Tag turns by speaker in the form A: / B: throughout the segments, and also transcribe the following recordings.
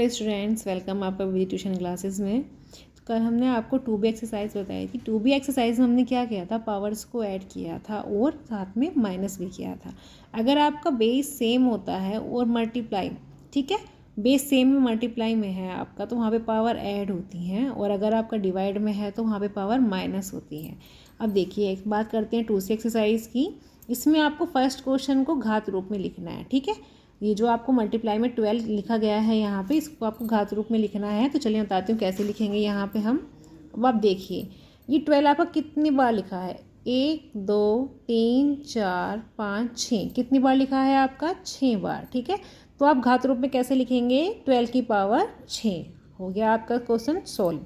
A: Hello students, welcome आपका विधि tuition classes में। तो कल हमने आपको 2B एक्सरसाइज बताई थी। 2B एक्सरसाइज में हमने क्या किया था, पावर्स को ऐड किया था और साथ में माइनस भी किया था। अगर आपका बेस सेम होता है और मल्टीप्लाई, ठीक है, बेस सेम में मल्टीप्लाई में है आपका, तो वहाँ पे पावर ऐड होती हैं, और अगर आपका डिवाइड में है तो वहाँ पे पावर माइनस होती है। अब देखिए, एक बात करते हैं 2C एक्सरसाइज की। इसमें आपको फर्स्ट क्वेश्चन को घात रूप में लिखना है, ठीक है। ये जो आपको मल्टीप्लाई में 12 लिखा गया है यहाँ पे, इसको आपको घात रूप में लिखना है। तो चलिए बताती हूँ कैसे लिखेंगे यहाँ पे हम। अब आप देखिए, ये 12 आपका कितनी बार लिखा है, 1 2 3 4 5 6, कितनी बार लिखा है आपका, 6 बार, ठीक है। तो आप घात रूप में कैसे लिखेंगे, 12 की पावर 6। हो गया आपका क्वेश्चन सोल्व।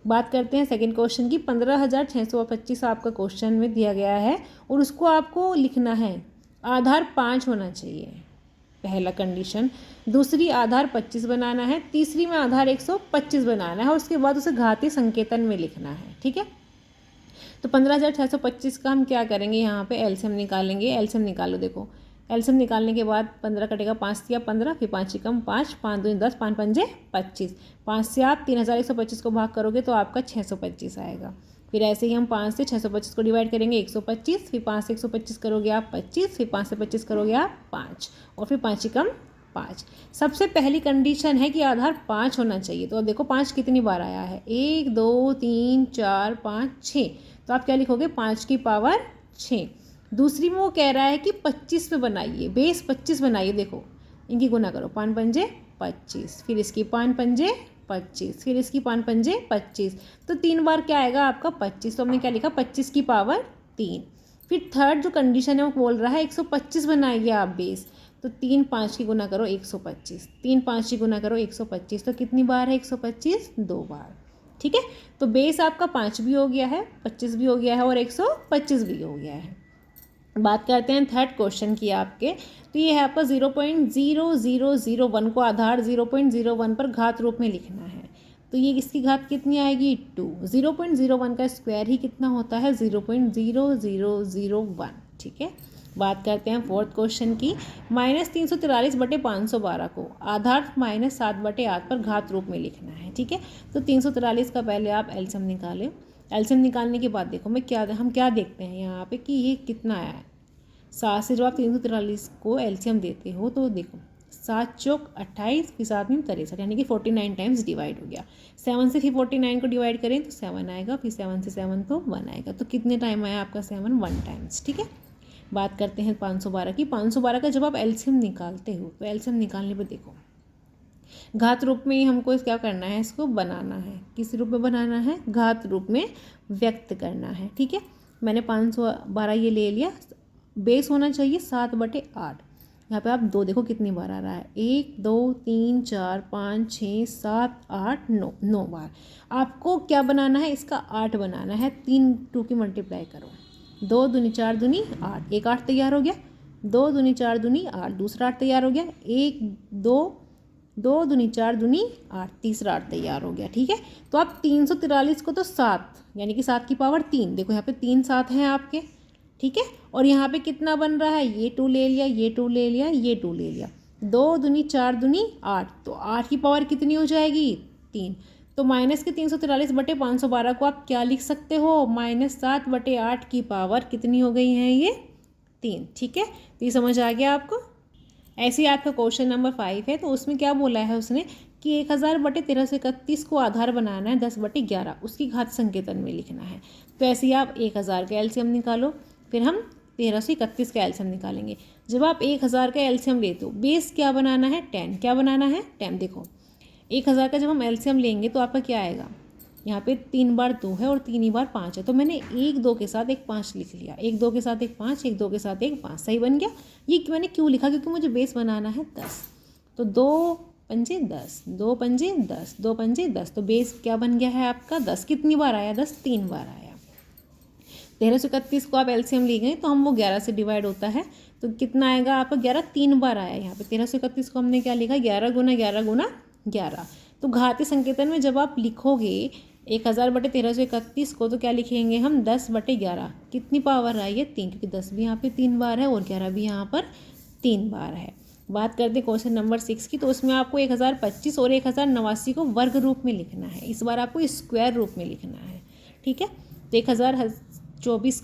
A: बात करते हैं सेकंड क्वेश्चन की। 15,625 आपका क्वेश्चन में दिया गया है और उसको आपको लिखना है, आधार 5 होना चाहिए, पहला कंडीशन। दूसरी, आधार 25 बनाना है। तीसरी में आधार 125 बनाना है और उसके बाद उसे घातीय संकेतन में लिखना है, ठीक है। तो 15,625 का हम क्या करेंगे, यहाँ पे एलसीएम निकालेंगे। एलसीएम निकालो, देखो एलसीएम निकालने के बाद 15 कटेगा, 5 या 15, फिर 5 कम 5, 5 दूनी 10, 5 पंजे 25। 5 से आप 3,125 को भाग करोगे तो आपका 625 आएगा। फिर ऐसे ही हम 5 से 625 को डिवाइड करेंगे, 125, फिर 5 से 125 करोगे आप 25, फिर 5 से 25 करोगे आप 5, और फिर 5 कम 5। सबसे पहली कंडीशन है कि आधार 5 होना चाहिए। तो अब देखो 5 कितनी बार आया है, 1 2 3 4 5 6, तो आप क्या लिखोगे, 5 की पावर 6। दूसरी में वो कह रहा है कि 25 पे बनाइए, बेस 25 बनाइए। देखो इनकी गुना करो, 5 पंजे 25, फिर इसकी 5 पंजे 25, फिर इसकी 5 पंजे 25, तो 3 बार क्या आएगा आपका 25। तो हमने क्या लिखा, 25 की पावर 3। फिर थर्ड जो कंडीशन है वो बोल रहा है 125 बनाइए आप बेस। तो 3 5 की गुना करो 125, 3 5 की गुना करो 125, तो कितनी बार है 125, 2 बार, ठीक है। तो बेस आपका 5 भी हो गया है, 25 भी हो गया है और 125 भी हो गया है। बात करते हैं थर्ड क्वेश्चन की आपके। तो ये है आपका 0.0001 को आधार 0.01 पर घात रूप में लिखना है। तो ये इसकी घात कितनी आएगी, 2। 0.01 का स्क्वायर ही कितना होता है, 0.0001, ठीक है। बात करते हैं फोर्थ क्वेश्चन की। -343/512 को आधार -7/8 पर घात रूप में लिखना है, ठीक है। तो 343 का पहले आप एलसीएम निकालें। एलसीएम निकालने के बाद देखो हम क्या देखते हैं यहाँ पे कि ये कितना आया है। 7 से जब आप 343 को एलसीएम देते हो तो देखो 7 चौक 28, फिर 7 में 63, यानी कि 49 टाइम्स डिवाइड हो गया। 7 से फिर 49 को डिवाइड करें तो 7 आएगा, फिर 7 से 7 तो 1 आएगा। तो कितने टाइम आया आपका 7, 1 टाइम्स, ठीक है। बात करते हैं 512 की। 512 का जब आप एलसीएम निकालते हो तो एलसीएम निकालने पर देखो घात रूप में ही हमको क्या करना है, इसको बनाना है। किस रूप में बनाना है, घात रूप में व्यक्त करना है, ठीक है। मैंने 512 ये ले लिया। बेस होना चाहिए 7/8। यहाँ पे आप 2 देखो कितनी बार आ रहा है, 1 2 3 4 5 6 7 8 9, 9 बार। आपको क्या बनाना है, इसका 8 बनाना है। 3 2 की मल्टीप्लाई करो, 2 दूनी 4 दूनी 8, एक 8 तैयार हो गया। 2 दूनी 4 दूनी 8, दूसरा 8 तैयार हो गया। 1 2 2 दूनी 4 दूनी 8, तीसरा 8 तैयार हो गया, ठीक है। तो आप 343 को तो 7, यानी कि 7 की पावर 3, देखो यहाँ पे 3 7 हैं आपके, ठीक है। और यहाँ पे कितना बन रहा है, ये 2 ले लिया, ये 2 ले लिया, ये 2 ले लिया। 2 दूनी 4 दूनी 8, तो 8 की पावर कितनी हो जाएगी, 3। तो माइनस के 343/512 को आप क्या लिख सकते हो, -7/8 की पावर कितनी हो गई है, ये 3, ठीक है। तो ये समझ आ गया आपको। ऐसे ही आपका क्वेश्चन नंबर 5 है। तो उसमें क्या बोला है उसने कि 1000/1331 को आधार बनाना है 10/11, उसकी घात संकेतन में लिखना है। तो ऐसे ही आप 1000 का एलसीएम निकालो, फिर हम 1331 का एलसीएम निकालेंगे। जब आप 1000 का एलसीएम लेते हो, बेस क्या बनाना है, 10, क्या बनाना है, 10। देखो 1000 का जब हम एलसीएम लेंगे तो आपका क्या आएगा, यहाँ पे 3 बार 2 है और 3 ही बार 5 है, तो मैंने 1 2 के साथ एक 5 लिख लिया, 1 2 के साथ एक 5, 1 2 के साथ एक 5, सही बन गया। ये मैंने क्यों लिखा, क्योंकि मुझे बेस बनाना है 10। तो 2 पंजे 10, 2 पंजे 10, 2 पंजे 10, तो बेस क्या बन गया है आपका 10। कितनी बार आया, 10 3 बार आया। 1331 को आप एलसीएम ले गए तो हम वो 11 से डिवाइड होता है, तो कितना आएगा आपका 11, 3 बार आया यहाँ पे। 1331 को हमने क्या लिखा, 11 गुना 11 गुना 11। तो घातीय संकेतन में जब आप लिखोगे 1000/1331 को, तो क्या लिखेंगे हम, 10/11, कितनी पावर आई है, 3, क्योंकि 10 भी यहाँ पे 3 बार है और 11 भी यहाँ पर 3 बार है। बात करते हैं क्वेश्चन नंबर 6 की, तो उसमें आपको 1025 और 1089 को वर्ग रूप में लिखना है। इस बार आपको स्क्वायर रूप में लिखना है, ठीक है। तो 1024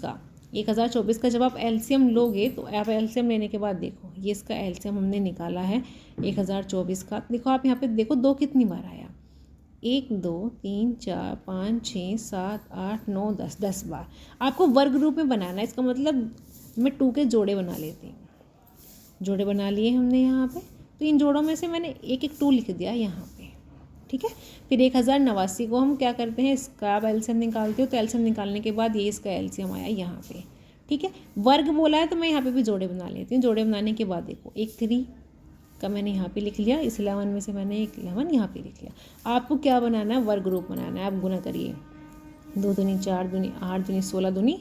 A: का जब आप एलसीएम लोगे, तो आप एलसीएम लेने के बाद देखो, ये इसका एलसीएम हमने निकाला है 1024 का। देखो आप यहाँ पे देखो 2 कितनी बार आया, 1 2 3 4 5 6 7 8 9 10 बार। आपको वर्ग रूप में बनाना है, इसका मतलब मैं 2 के जोड़े बना लेती हूँ। जोड़े बना लिए हमने यहाँ पे, तो इन जोड़ों में से मैंने एक 2 लिख दिया यहाँ पे, ठीक है। फिर 1089 को हम क्या करते हैं, इसका आप एलसीएम निकालते हो, तो एलसीएम निकालने के बाद ये इसका एलसीएम आया यहाँ पे, ठीक है। वर्ग बोला है तो मैं यहाँ पे भी जोड़े बना लेती हूँ। जोड़े बनाने के बाद देखो, एक 3 का मैंने यहाँ पे लिख लिया, इस 11 में से मैंने एक 11 यहाँ पे लिख लिया। आपको क्या बनाना है, वर्ग रूप बनाना है। आप गुना करिए, 2 दूनी 4 दूनी 8 दूनी 16 दूनी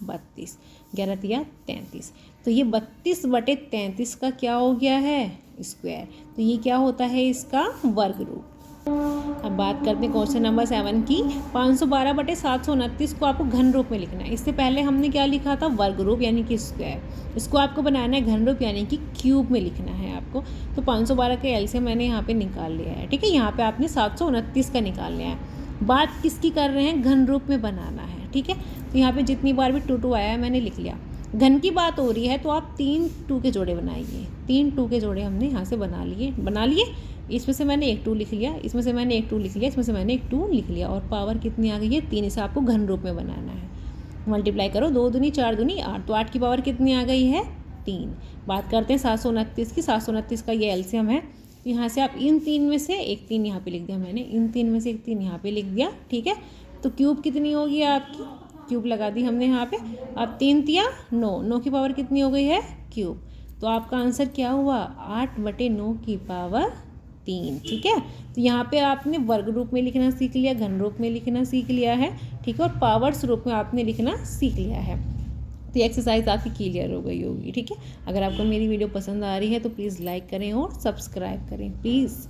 A: 32, 11 तिया 33। तो ये 32/33 का क्या हो गया है, स्क्वायर। तो ये क्या होता है, इसका वर्ग रूप। अब बात करते हैं क्वेश्चन नंबर 7 की। 512/729 को आपको घन रूप में लिखना है। इससे पहले हमने क्या लिखा था, वर्ग रूप यानी कि स्क्वायर। इसको आपको बनाना है घन रूप यानी कि क्यूब में लिखना है आपको। तो 512 के एलसीएम मैंने यहाँ पे निकाल लिया है, ठीक है। यहाँ पे आपने 729 का निकाल लिया है। बात किसकी कर रहे हैं, घन रूप में बनाना है, ठीक है। तो यहाँ पे जितनी बार भी 2 आया है मैंने लिख लिया। घन की बात हो रही है तो आप 3 2 के जोड़े बनाइए। 3 2 के जोड़े हमने यहाँ से बना लिए। इसमें से मैंने एक 2 लिख लिया, इसमें से मैंने एक 2 लिख लिया, इसमें से मैंने एक 2 लिख लिया, और पावर कितनी आ गई है, 3। इसे आपको घन रूप में बनाना है। मल्टीप्लाई करो, 2 दूनी 4 दूनी 8, तो 8 की पावर कितनी आ गई है, 3। बात करते हैं 729 की। 729 का ये एलसीएम है। यहाँ से आप इन 3 में से एक 3 यहाँ पे लिख दिया मैंने, इन 3 में से एक 3 यहाँ पे लिख दिया, ठीक है। तो क्यूब कितनी होगी आपकी, क्यूब लगा दी हमने यहाँ पे। अब 3 तिया 9, 9 की पावर कितनी हो गई है, क्यूब। तो आपका आंसर क्या हुआ, 8/9 की पावर 3, ठीक है। तो यहाँ पे आपने वर्ग रूप में लिखना सीख लिया, घन रूप में लिखना सीख लिया है, ठीक है, और पावर्स रूप में आपने लिखना सीख लिया है। तो ये एक्सरसाइज आपकी क्लियर हो गई होगी, ठीक है। अगर आपको मेरी वीडियो पसंद आ रही है तो प्लीज़ लाइक करें और सब्सक्राइब करें प्लीज़।